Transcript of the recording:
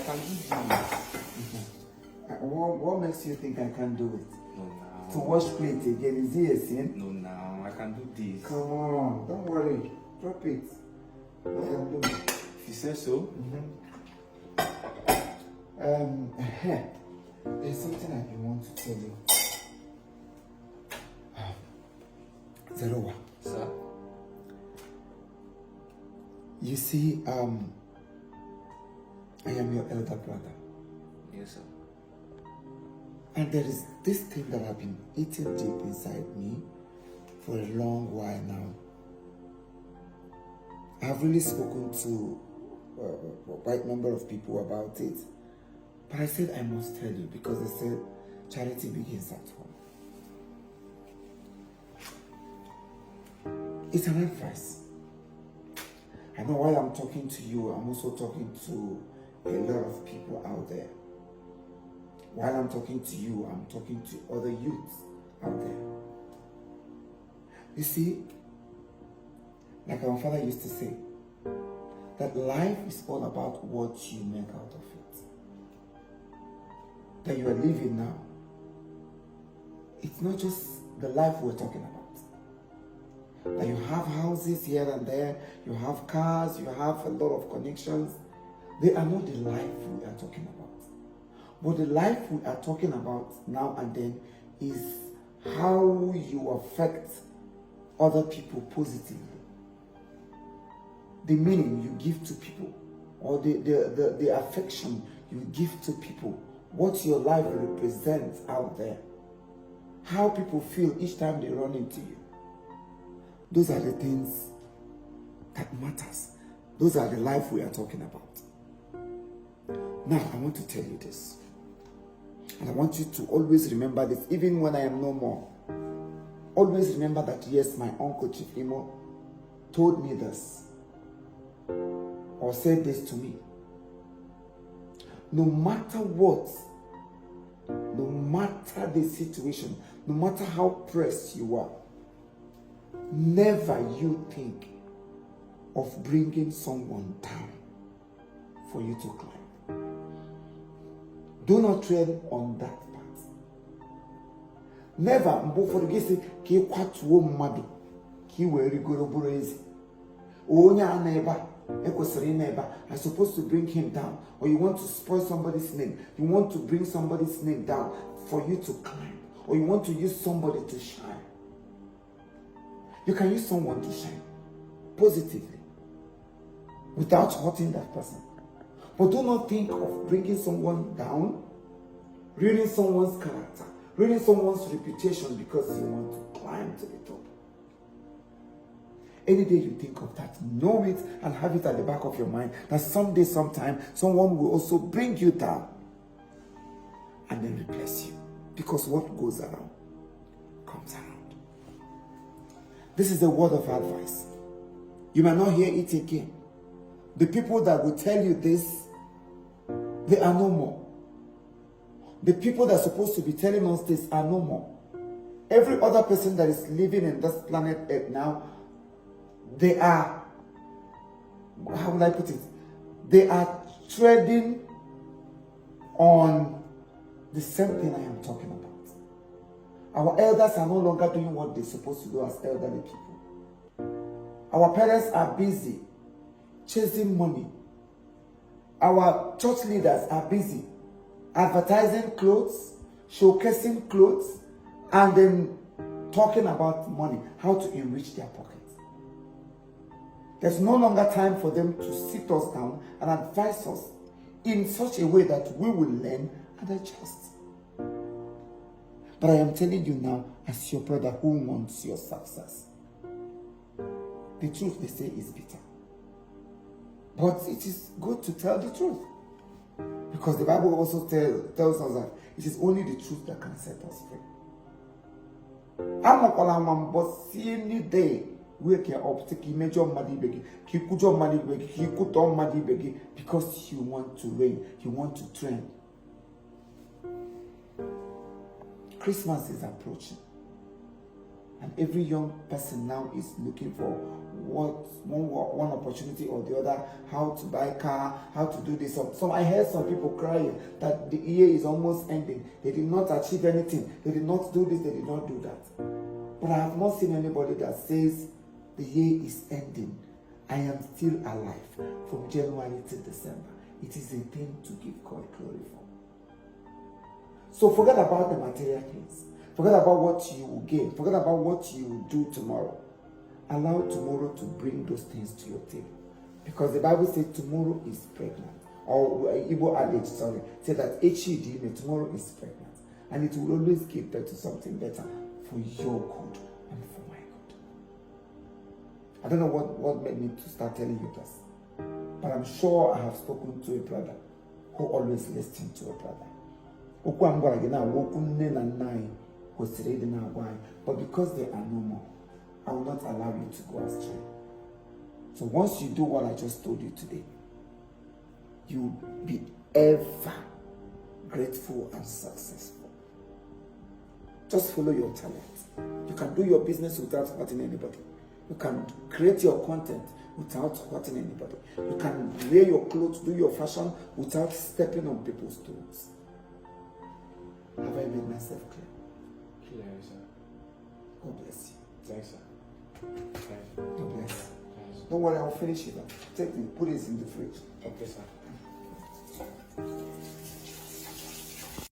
can do this. What makes you think I can't do it? No, now. To wash plate again, is it a sin? No, now. I can do this. Come on, don't worry. Drop it. I can do it. If you say so. There's something I want to tell you. Zerowa. Sir? You see, I am your elder brother. Yes, sir. And there is this thing that I've been eating deep inside me for a long while now. I've really spoken to a quite number of people about it. But I said I must tell you because they said charity begins at home. It's an advice. I know while I'm talking to you, I'm also talking to a lot of people out there. While I'm talking to you, I'm talking to other youths out there. You see, like our father used to say, that life is all about what you make out of it. That you are living now. It's not just the life we're talking about. That you have houses here and there, you have cars, you have a lot of connections. They are not the life we are talking about. But the life we are talking about now and then is how you affect other people positively. The meaning you give to people, or the affection you give to people, what your life represents out there, how people feel each time they run into you. Those are the things that matters. Those are the life we are talking about. Now, I want to tell you this. And I want you to always remember this, even when I am no more. Always remember that, yes, my uncle Chief Imo told me this, or said this to me. No matter what, no matter the situation, no matter how pressed you are, never you think of bringing someone down for you to climb. Do not tread on that path. Never, for the say, ki kwatuo mmadu, ki weri goroboro ezi. Onya neighbor, I'm supposed to bring him down, or you want to spoil somebody's name, you want to bring somebody's name down for you to climb, or you want to use somebody to shine. You can use someone to shine positively without hurting that person. But do not think of bringing someone down, ruining someone's character, ruining someone's reputation because you want to climb to the top. Any day you think of that, know it and have it at the back of your mind that someday, sometime, someone will also bring you down and then replace you. Because what goes around comes around. This is a word of advice. You might not hear it again. The people that will tell you this, they are no more. The people that are supposed to be telling us this are no more. Every other person that is living in this planet Earth now, they are, how would I put it? They are treading on the same thing I am talking about. Our elders are no longer doing what they're supposed to do as elderly people. Our parents are busy chasing money. Our church leaders are busy advertising clothes, showcasing clothes, and then talking about money, how to enrich their pockets. There's no longer time for them to sit us down and advise us in such a way that we will learn and adjust. But I am telling you now, as your brother who wants your success, the truth they say is bitter. But it is good to tell the truth. Because the Bible also tells us that it is only the truth that can set us free. I'm not calling my boss any day. We can up take major money begging, Kikujo money begging, Kikuto money begging, because you want to reign, you want to trend. Christmas is approaching, and every young person now is looking for one opportunity or the other, how to buy car, how to do this. I heard some people crying that the year is almost ending. They did not achieve anything. They did not do this, they did not do that. But I have not seen anybody that says the year is ending. I am still alive from January to December. It is a thing to give God glory for. So forget about the material things. Forget about what you will gain. Forget about what you will do tomorrow. Allow tomorrow to bring those things to your table. Because the Bible says tomorrow is pregnant. Or Igbo adage, say that tomorrow is pregnant. And it will always give birth to something better for your good and for my good. I don't know what made me to start telling you this. But I'm sure I have spoken to a brother who always listens to a brother. But because they are no more, I will not allow you to go astray. So once you do what I just told you today, you will be ever grateful and successful. Just follow your talent. You can do your business without hurting anybody. You can create your content without hurting anybody. You can wear your clothes, do your fashion without stepping on people's toes. Have I made myself clear? Clear, sir. God bless you. Thanks, sir. Thanks. God bless. Thanks. Don't worry, I'll finish it up. Take it, put it in the fridge. Okay, sir.